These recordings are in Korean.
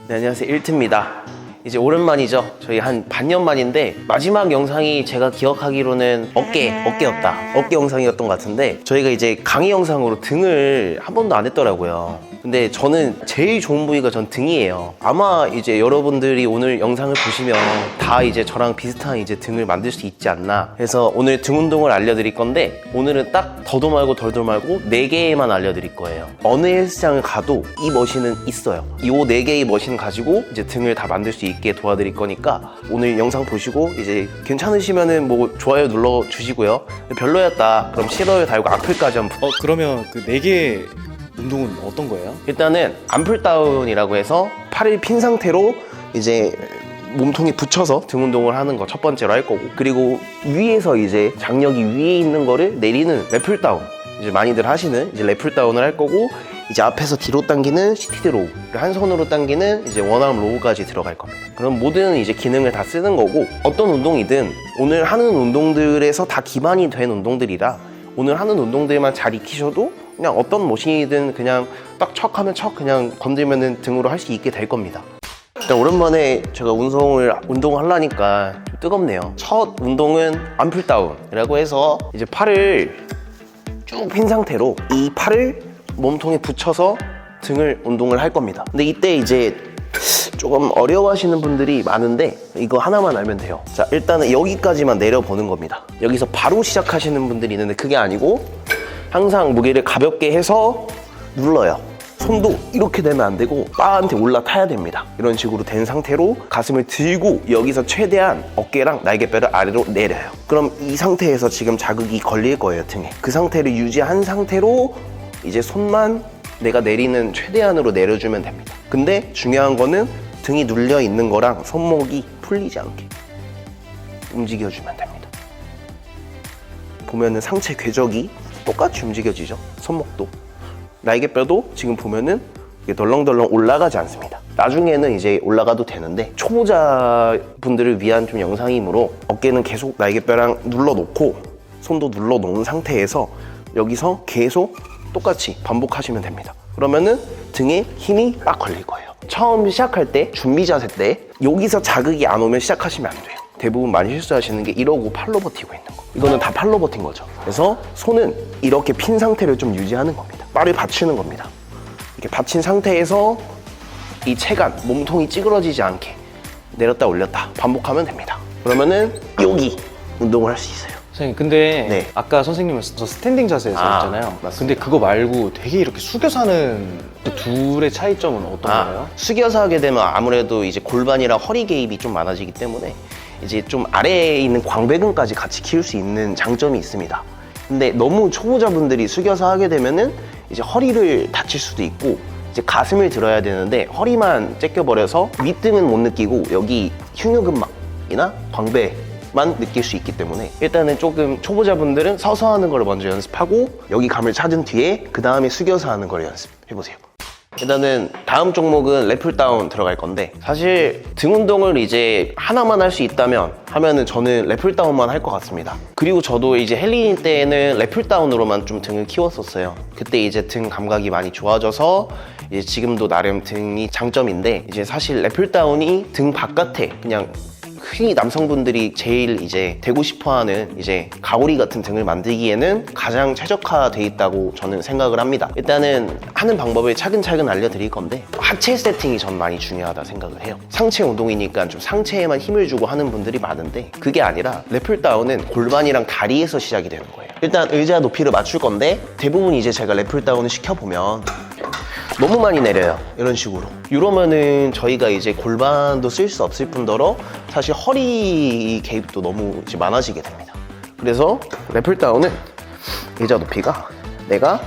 네, 안녕하세요. 1트입니다. 이제 오랜만이죠. 저희 한 반년 만인데 마지막 영상이 제가 기억하기로는 어깨였다. 어깨 영상이었던 것 같은데 저희가 이제 강의 영상으로 등을 한 번도 안 했더라고요. 근데 저는 제일 좋은 부위가 전 등이에요. 아마 이제 여러분들이 오늘 영상을 보시면 다 이제 저랑 비슷한 이제 등을 만들 수 있지 않나 해서 오늘 등 운동을 알려드릴 건데 오늘은 딱 더도 말고 덜도 말고 4개만 알려드릴 거예요. 어느 헬스장을 가도 이 머신은 있어요. 이 4개의 머신 가지고 이제 등을 다 만들 수 있게 도와드릴 거니까 오늘 영상 보시고 이제 괜찮으시면은 뭐 좋아요 눌러주시고요. 별로였다 그럼 싫어요 달고 악플까지 한번. 그러면 그 4개 운동은 어떤 거예요? 일단은 암풀다운이라고 해서 팔을 핀 상태로 이제 몸통에 붙여서 등 운동을 하는 거 첫 번째로 할 거고, 그리고 위에서 이제 장력이 위에 있는 거를 내리는 랩풀다운, 이제 많이들 하시는 이제 랩풀다운을 할 거고, 이제 앞에서 뒤로 당기는 시티드 로우, 한 손으로 당기는 이제 원암 로우까지 들어갈 겁니다. 그럼 모든 이제 기능을 다 쓰는 거고, 어떤 운동이든 오늘 하는 운동들에서 다 기반이 된 운동들이라 오늘 하는 운동들만 잘 익히셔도 그냥 어떤 머신이든 그냥 딱 척하면 척 그냥 건들면은 등으로 할 수 있게 될 겁니다. 일단 오랜만에 제가 운동을 하려니까 좀 뜨겁네요. 첫 운동은 암풀다운이라고 해서 이제 팔을 쭉 핀 상태로 이 팔을 몸통에 붙여서 등을 운동을 할 겁니다. 근데 이때 이제 조금 어려워하시는 분들이 많은데 이거 하나만 알면 돼요. 자, 일단은 여기까지만 내려보는 겁니다. 여기서 바로 시작하시는 분들이 있는데 그게 아니고 항상 무게를 가볍게 해서 눌러요. 손도 이렇게 되면 안 되고 바한테 올라타야 됩니다. 이런 식으로 된 상태로 가슴을 들고 여기서 최대한 어깨랑 날개뼈를 아래로 내려요. 그럼 이 상태에서 지금 자극이 걸릴 거예요, 등에. 그 상태를 유지한 상태로 이제 손만 내가 내리는 최대한으로 내려주면 됩니다. 근데 중요한 거는 등이 눌려 있는 거랑 손목이 풀리지 않게 움직여주면 됩니다. 보면은 상체 궤적이 똑같이 움직여지죠. 손목도. 날개뼈도 지금 보면은 덜렁덜렁 올라가지 않습니다. 나중에는 이제 올라가도 되는데 초보자분들을 위한 좀 영상이므로 어깨는 계속 날개뼈랑 눌러놓고 손도 눌러놓은 상태에서 여기서 계속 똑같이 반복하시면 됩니다. 그러면은 등에 힘이 딱 걸릴 거예요. 처음 시작할 때 준비 자세 때 여기서 자극이 안 오면 시작하시면 안 돼요. 대부분 많이 실수하시는 게 이러고 팔로 버티고 있는 거. 이거는 다 팔로 버틴 거죠. 그래서 손은 이렇게 핀 상태를 좀 유지하는 겁니다. 발을 받치는 겁니다. 이렇게 받친 상태에서 이 체간, 몸통이 찌그러지지 않게 내렸다 올렸다 반복하면 됩니다. 그러면은 여기 운동을 할 수 있어요. 선생님, 근데 네. 아까 선생님은 저 스탠딩 자세에서 했잖아요. 맞습니다. 근데 그거 말고 되게 이렇게 숙여서 하는 그 둘의 차이점은 어떤 거예요? 숙여서 하게 되면 아무래도 이제 골반이랑 허리 개입이 좀 많아지기 때문에 이제 좀 아래에 있는 광배근까지 같이 키울 수 있는 장점이 있습니다. 근데 너무 초보자분들이 숙여서 하게 되면은 이제 허리를 다칠 수도 있고 이제 가슴을 들어야 되는데 허리만 째껴버려서 윗등은 못 느끼고 여기 흉요근막이나 광배만 느낄 수 있기 때문에 일단은 조금 초보자분들은 서서 하는 걸 먼저 연습하고 여기 감을 찾은 뒤에 그 다음에 숙여서 하는 걸 연습해보세요. 일단은 다음 종목은 랩풀다운 들어갈 건데 사실 등 운동을 이제 하나만 할 수 있다면 하면은 저는 랩풀다운만 할 것 같습니다. 그리고 저도 이제 헬린인 때는 랩풀다운으로만 좀 등을 키웠었어요. 그때 이제 등 감각이 많이 좋아져서 이제 지금도 나름 등이 장점인데 이제 사실 랩풀다운이 등 바깥에 그냥 흔히 남성분들이 제일 이제 되고 싶어하는 이제 가오리 같은 등을 만들기에는 가장 최적화돼 있다고 저는 생각을 합니다. 일단은 하는 방법을 차근차근 알려드릴 건데 하체 세팅이 전 많이 중요하다 생각을 해요. 상체 운동이니까 좀 상체에만 힘을 주고 하는 분들이 많은데 그게 아니라 랩풀다운은 골반이랑 다리에서 시작이 되는 거예요. 일단 의자 높이를 맞출 건데 대부분 이제 제가 랩풀다운을 시켜보면 너무 많이 내려요. 이런 식으로. 이러면은 저희가 이제 골반도 쓸 수 없을 뿐더러 사실 허리 개입도 너무 이제 많아지게 됩니다. 그래서 랩풀다운은 의자 높이가 내가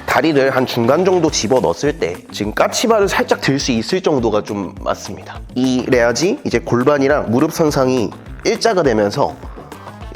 다리를 한 중간 정도 집어 넣었을 때 지금 까치발을 살짝 들 수 있을 정도가 좀 맞습니다. 이래야지 이제 골반이랑 무릎 선상이 일자가 되면서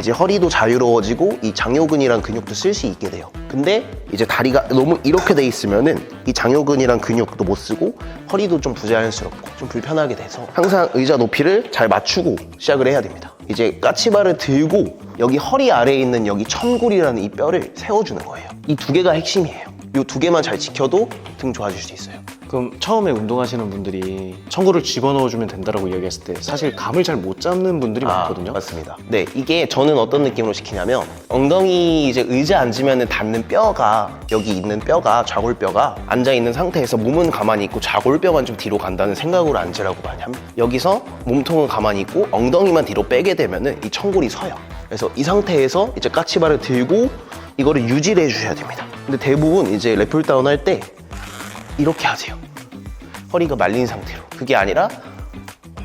이제 허리도 자유로워지고 이 장요근이랑 근육도 쓸 수 있게 돼요. 근데 이제 다리가 너무 이렇게 돼 있으면은 이 장요근이랑 근육도 못 쓰고 허리도 좀 부자연스럽고 좀 불편하게 돼서 항상 의자 높이를 잘 맞추고 시작을 해야 됩니다. 이제 까치발을 들고 여기 허리 아래에 있는 여기 천골이라는 이 뼈를 세워주는 거예요. 이 두 개가 핵심이에요. 이 두 개만 잘 지켜도 등 좋아질 수 있어요. 그럼 처음에 운동하시는 분들이 천골을 집어넣어주면 된다라고 이야기했을 때 사실 감을 잘 못 잡는 분들이 많거든요. 맞습니다. 네, 이게 저는 어떤 느낌으로 시키냐면 엉덩이 이제 의자 앉으면 닿는 뼈가 여기 있는 뼈가 좌골뼈가 앉아있는 상태에서 몸은 가만히 있고 좌골뼈만 좀 뒤로 간다는 생각으로 앉으라고 많이 합니다. 여기서 몸통은 가만히 있고 엉덩이만 뒤로 빼게 되면은 이 천골이 서요. 그래서 이 상태에서 이제 까치발을 들고 이거를 유지를 해주셔야 됩니다. 근데 대부분 이제 랩풀다운 할 때 이렇게 하세요. 허리가 말린 상태로. 그게 아니라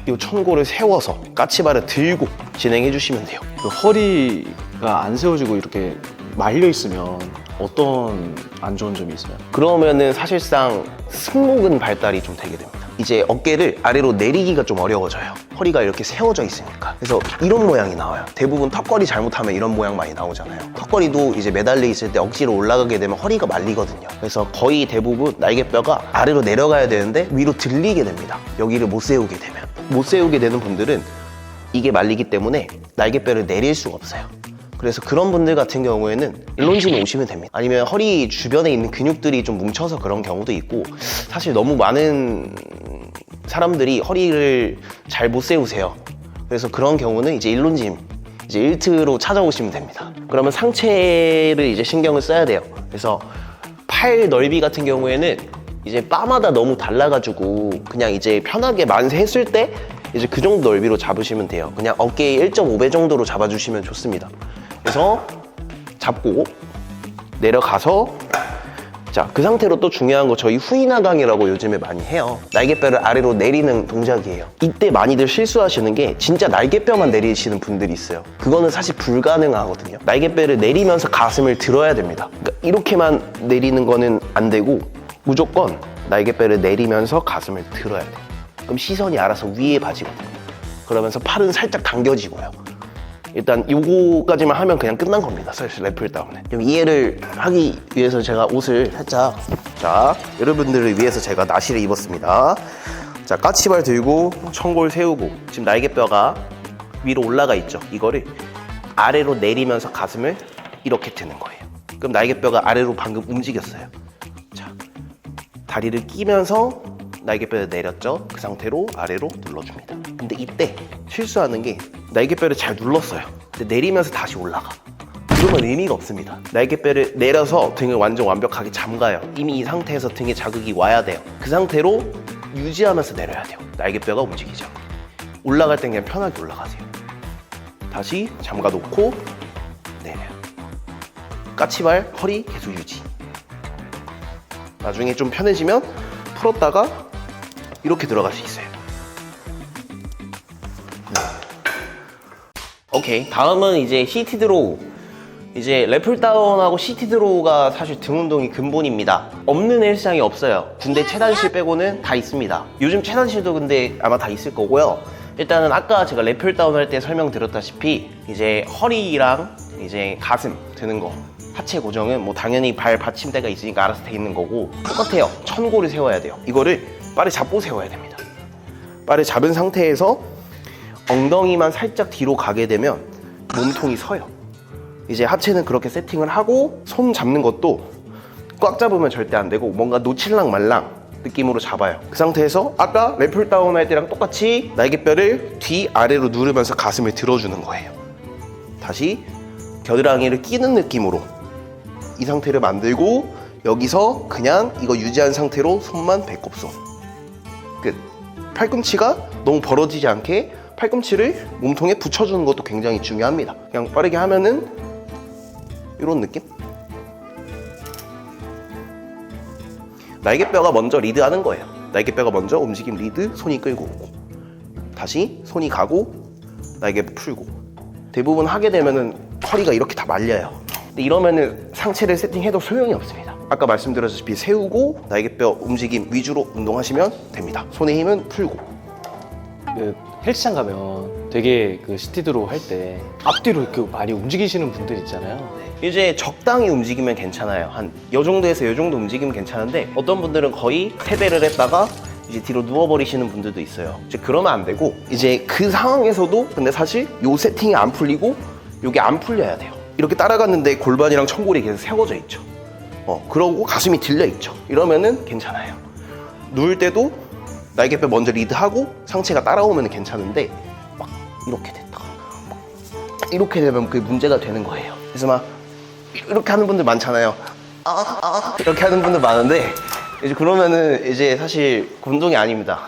이 천골을 세워서 까치발을 들고 진행해 주시면 돼요. 그 허리가 안 세워지고 이렇게 말려 있으면 어떤 안 좋은 점이 있어요? 그러면은 사실상 승모근 발달이 좀 되게 됩니다. 이제 어깨를 아래로 내리기가 좀 어려워져요. 허리가 이렇게 세워져 있으니까. 그래서 이런 모양이 나와요. 대부분 턱걸이 잘못하면 이런 모양 많이 나오잖아요. 턱걸이도 이제 매달려 있을 때 억지로 올라가게 되면 허리가 말리거든요. 그래서 거의 대부분 날개뼈가 아래로 내려가야 되는데 위로 들리게 됩니다. 여기를 못 세우게 되면. 못 세우게 되는 분들은 이게 말리기 때문에 날개뼈를 내릴 수가 없어요. 그래서 그런 분들 같은 경우에는 일론진 오시면 됩니다. 아니면 허리 주변에 있는 근육들이 좀 뭉쳐서 그런 경우도 있고, 사실 너무 많은 사람들이 허리를 잘 못 세우세요. 그래서 그런 경우는 이제 일론짐, 이제 일트로 찾아오시면 됩니다. 그러면 상체를 이제 신경을 써야 돼요. 그래서 팔 넓이 같은 경우에는 이제 바마다 너무 달라가지고 그냥 이제 편하게 만세했을 때 이제 그 정도 넓이로 잡으시면 돼요. 그냥 어깨의 1.5배 정도로 잡아주시면 좋습니다. 그래서 잡고 내려가서, 자, 그 상태로 또 중요한 거 저희 후이나강이라고 요즘에 많이 해요. 날개뼈를 아래로 내리는 동작이에요. 이때 많이들 실수하시는 게 진짜 날개뼈만 내리시는 분들이 있어요. 그거는 사실 불가능하거든요. 날개뼈를 내리면서 가슴을 들어야 됩니다. 그러니까 이렇게만 내리는 거는 안 되고 무조건 날개뼈를 내리면서 가슴을 들어야 돼요. 그럼 시선이 알아서 위에 봐지거든요. 그러면서 팔은 살짝 당겨지고요. 일단 요거까지만 하면 그냥 끝난 겁니다. 사실 랩풀다운은. 그럼 이해를 하기 위해서 제가 옷을 살짝, 자, 여러분들을 위해서 제가 나시를 입었습니다. 자, 까치발 들고 천골 세우고 지금 날개뼈가 위로 올라가 있죠. 이거를 아래로 내리면서 가슴을 이렇게 드는 거예요. 그럼 날개뼈가 아래로 방금 움직였어요. 자, 다리를 끼면서 날개뼈를 내렸죠. 그 상태로 아래로 눌러줍니다. 근데 이때 실수하는 게 날개뼈를 잘 눌렀어요. 근데 내리면서 다시 올라가. 그러면 의미가 없습니다. 날개뼈를 내려서 등을 완전 완벽하게 잠가요. 이미 이 상태에서 등에 자극이 와야 돼요. 그 상태로 유지하면서 내려야 돼요. 날개뼈가 움직이죠. 올라갈 땐 그냥 편하게 올라가세요. 다시 잠가 놓고 내려요. 까치발, 허리 계속 유지. 나중에 좀 편해지면 풀었다가 이렇게 들어갈 수 있어요. 오케이, 다음은 이제 CT 드로우. 이제 랩풀다운하고 CT 드로우가 사실 등 운동이 근본입니다. 없는 헬스장이 없어요. 군대 체단실 빼고는 다 있습니다. 요즘 체단실도 근데 아마 다 있을 거고요. 일단은 아까 제가 랩풀다운 할 때 설명드렸다시피 이제 허리랑 이제 가슴 드는 거, 하체 고정은 뭐 당연히 발 받침대가 있으니까 알아서 돼 있는 거고, 똑같아요. 천골을 세워야 돼요. 이거를 발을 잡고 세워야 됩니다. 발을 잡은 상태에서 엉덩이만 살짝 뒤로 가게 되면 몸통이 서요. 이제 하체는 그렇게 세팅을 하고, 손 잡는 것도 꽉 잡으면 절대 안 되고 뭔가 놓칠랑 말랑 느낌으로 잡아요. 그 상태에서 아까 랩풀다운 할 때랑 똑같이 날개뼈를 뒤 아래로 누르면서 가슴을 들어주는 거예요. 다시 겨드랑이를 끼는 느낌으로 이 상태를 만들고, 여기서 그냥 이거 유지한 상태로 손만 배꼽손 끝. 팔꿈치가 너무 벌어지지 않게 팔꿈치를 몸통에 붙여주는 것도 굉장히 중요합니다. 그냥 빠르게 하면은 이런 느낌? 날개뼈가 먼저 리드하는 거예요. 날개뼈가 먼저 움직임 리드, 손이 끌고 오고, 다시 손이 가고 날개뼈 풀고. 대부분 하게 되면은 허리가 이렇게 다 말려요. 근데 이러면은 상체를 세팅해도 소용이 없습니다. 아까 말씀드렸다시피 세우고 날개뼈 움직임 위주로 운동하시면 됩니다. 손의 힘은 풀고. 그 헬스장 가면 되게 그 CT드로우 할 때 앞뒤로 이렇게 많이 움직이시는 분들 있잖아요. 이제 적당히 움직이면 괜찮아요. 한 요 정도에서 요 정도 움직이면 괜찮은데, 어떤 분들은 거의 3배를 했다가 이제 뒤로 누워버리시는 분들도 있어요. 이제 그러면 안 되고, 이제 그 상황에서도 근데 사실 요 세팅이 안 풀리고 요게 안 풀려야 돼요. 이렇게 따라갔는데 골반이랑 천골이 계속 세워져 있죠. 그러고 가슴이 들려 있죠. 이러면은 괜찮아요. 누울 때도 날개뼈 먼저 리드하고 상체가 따라오면 괜찮은데 막 이렇게 됐다가 막 이렇게 되면 그게 문제가 되는 거예요. 그래서 막 이렇게 하는 분들 많잖아요. 이렇게 하는 분들 많은데 이제 그러면은 이제 사실 운동이 아닙니다.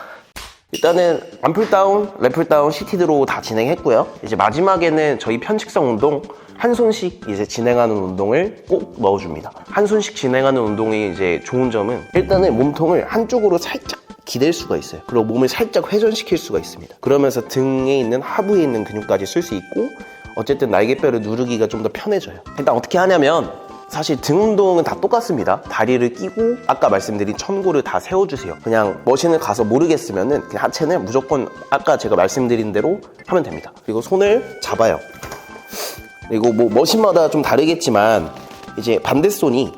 일단은 암풀다운, 랩풀다운, 시티드로우 다 진행했고요. 이제 마지막에는 저희 편측성 운동 한 손씩 이제 진행하는 운동을 꼭 넣어줍니다. 한 손씩 진행하는 운동이 이제 좋은 점은 일단은 몸통을 한쪽으로 살짝 기댈 수가 있어요. 그리고 몸을 살짝 회전시킬 수가 있습니다. 그러면서 등에 있는 하부에 있는 근육까지 쓸 수 있고 어쨌든 날개뼈를 누르기가 좀 더 편해져요. 일단 어떻게 하냐면 사실 등 운동은 다 똑같습니다. 다리를 끼고 아까 말씀드린 천골을 다 세워주세요. 그냥 머신을 가서 모르겠으면은 그냥 하체는 무조건 아까 제가 말씀드린 대로 하면 됩니다. 그리고 손을 잡아요. 그리고 뭐 머신마다 좀 다르겠지만 이제 반대손이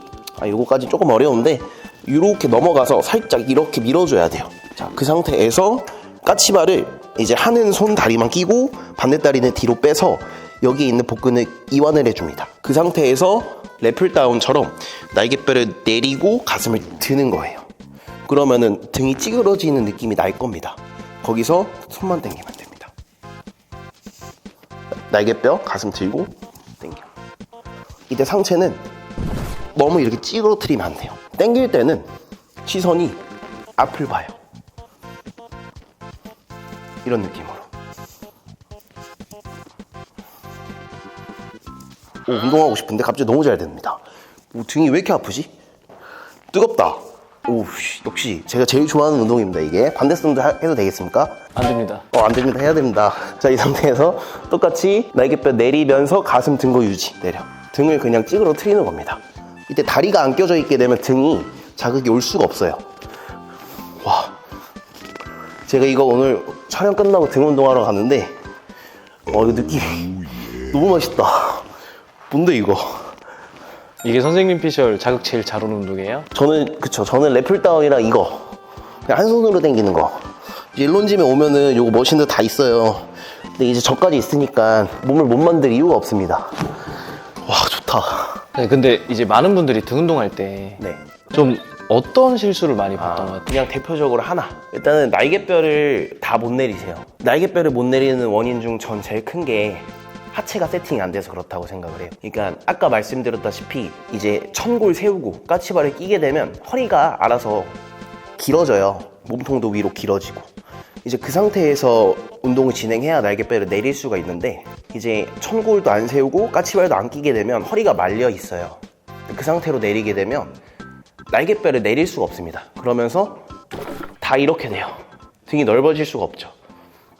요거까지 조금 어려운데 이렇게 넘어가서 살짝 이렇게 밀어줘야 돼요. 자, 그 상태에서 까치발을 이제 하는 손 다리만 끼고 반대 다리는 뒤로 빼서 여기에 있는 복근을 이완을 해줍니다. 그 상태에서 랩풀다운처럼 날개뼈를 내리고 가슴을 드는 거예요. 그러면은 등이 찌그러지는 느낌이 날 겁니다. 거기서 손만 당기면 됩니다. 날개뼈 가슴 들고 당겨. 이때 상체는 너무 이렇게 찌그러뜨리면 안 돼요. 당길 때는 시선이 앞을 봐요. 이런 느낌으로. 운동하고 싶은데 갑자기 너무 잘 됩니다. 등이 왜 이렇게 아프지? 뜨겁다. 역시 제가 제일 좋아하는 운동입니다. 이게 반대손도 해도 되겠습니까? 안 됩니다. 안 됩니다. 해야 됩니다. 자, 이 상태에서 똑같이 날개뼈 내리면서 가슴 등거 유지. 내려. 등을 그냥 찌그러뜨리는 겁니다. 이때 다리가 안 껴져 있게 되면 등이 자극이 올 수가 없어요. 와, 제가 이거 오늘 촬영 끝나고 등 운동하러 갔는데 이거 느낌이 너무 맛있다. 뭔데 이거? 이게 선생님 피셜 자극 제일 잘 오는 운동이에요? 저는 랩풀다운이랑 이거 그냥 한 손으로 당기는 거. 이제 일론짐에 오면은 요거 머신도 다 있어요. 근데 이제 저까지 있으니까 몸을 못 만들 이유가 없습니다. 와, 좋다. 네, 근데 이제 많은 분들이 등 운동할 때 좀 어떤 실수를 많이 봤던 것 같아요? 그냥 대표적으로 하나. 일단은 날개뼈를 다 못 내리세요. 날개뼈를 못 내리는 원인 중 전 제일 큰 게 하체가 세팅이 안 돼서 그렇다고 생각을 해요. 그러니까 아까 말씀드렸다시피 이제 천골 세우고 까치발을 끼게 되면 허리가 알아서 길어져요. 몸통도 위로 길어지고. 이제 그 상태에서 운동을 진행해야 날개뼈를 내릴 수가 있는데 이제 천골도 안 세우고 까치발도 안 끼게 되면 허리가 말려 있어요. 그 상태로 내리게 되면 날개뼈를 내릴 수가 없습니다. 그러면서 다 이렇게 돼요. 등이 넓어질 수가 없죠.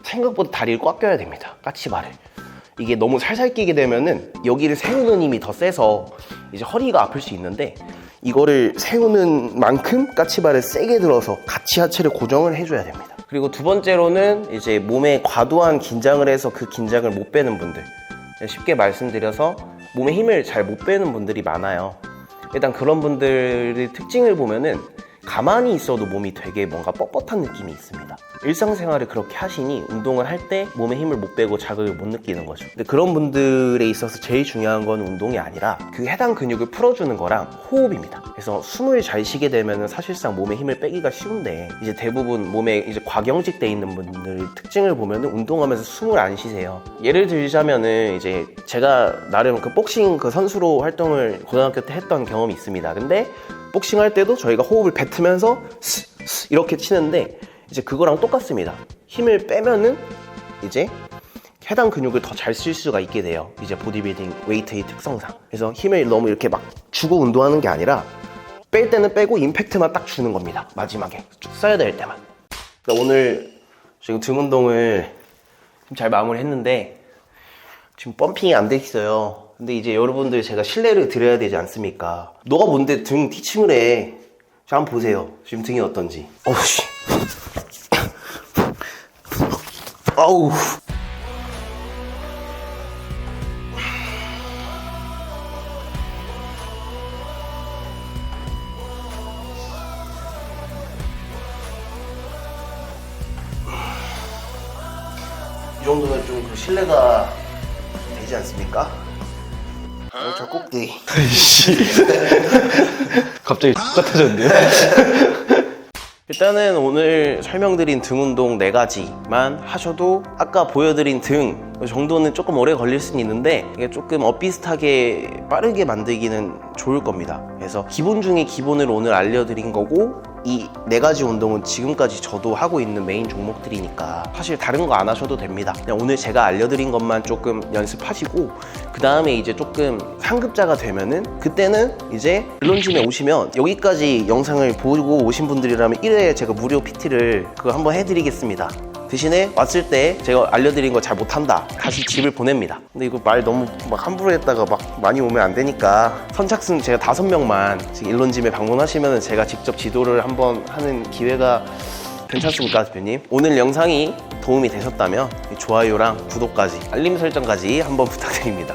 생각보다 다리를 꽉 껴야 됩니다. 까치발을. 이게 너무 살살 끼게 되면은 여기를 세우는 힘이 더 세서 이제 허리가 아플 수 있는데 이거를 세우는 만큼 까치발을 세게 들어서 같이 하체를 고정을 해줘야 됩니다. 그리고 두 번째로는 이제 몸에 과도한 긴장을 해서 그 긴장을 못 빼는 분들, 쉽게 말씀드려서 몸에 힘을 잘 못 빼는 분들이 많아요. 일단 그런 분들의 특징을 보면은 가만히 있어도 몸이 되게 뭔가 뻣뻣한 느낌이 있습니다. 일상생활을 그렇게 하시니 운동을 할 때 몸에 힘을 못 빼고 자극을 못 느끼는 거죠. 근데 그런 분들에 있어서 제일 중요한 건 운동이 아니라 그 해당 근육을 풀어주는 거랑 호흡입니다. 그래서 숨을 잘 쉬게 되면 사실상 몸에 힘을 빼기가 쉬운데 이제 대부분 몸에 이제 과경직돼 있는 분들 특징을 보면 운동하면서 숨을 안 쉬세요. 예를 들자면은 이제 제가 나름 그 복싱 그 선수로 활동을 고등학교 때 했던 경험이 있습니다. 근데 복싱 할 때도 저희가 호흡을 뱉으면서 이렇게 치는데 이제 그거랑 똑같습니다. 힘을 빼면은 이제 해당 근육을 더 잘 쓸 수가 있게 돼요. 이제 보디빌딩 웨이트의 특성상. 그래서 힘을 너무 이렇게 막 주고 운동하는 게 아니라 뺄 때는 빼고 임팩트만 딱 주는 겁니다. 마지막에 써야 될 때만. 오늘 지금 등 운동을 좀 잘 마무리했는데 지금 펌핑이 안 돼 있어요. 근데 이제 여러분들 제가 신뢰를 드려야 되지 않습니까? 너가 뭔데 등 티칭을 해. 자, 한번 보세요. 지금 등이 어떤지. 어우씨. 아우. 이 정도면 좀 그 신뢰가 되지 않습니까? 저 꼭대기. 갑자기 똑같아졌는데요? 일단은 오늘 설명드린 등 운동 4가지만 하셔도 아까 보여드린 등 정도는 조금 오래 걸릴 수는 있는데 이게 조금 엇비슷하게 빠르게 만들기는 좋을 겁니다. 그래서 기본 중에 기본을 오늘 알려드린 거고 이 4가지 운동은 지금까지 저도 하고 있는 메인 종목들이니까 사실 다른 거 안 하셔도 됩니다. 그냥 오늘 제가 알려드린 것만 조금 연습하시고 그 다음에 이제 조금 상급자가 되면은 그때는 이제 릴론짐에 오시면 여기까지 영상을 보고 오신 분들이라면 1회에 제가 무료 PT를 그거 한번 해드리겠습니다. 대신에 왔을 때 제가 알려드린 거 잘 못한다 다시 집을 보냅니다. 근데 이거 말 너무 막 함부로 했다가 막 많이 오면 안 되니까 선착순 제가 5명만 지금 일론짐에 방문하시면 제가 직접 지도를 한번 하는 기회가 괜찮습니까, 대표님? 오늘 영상이 도움이 되셨다면 좋아요랑 구독까지 알림 설정까지 한번 부탁드립니다.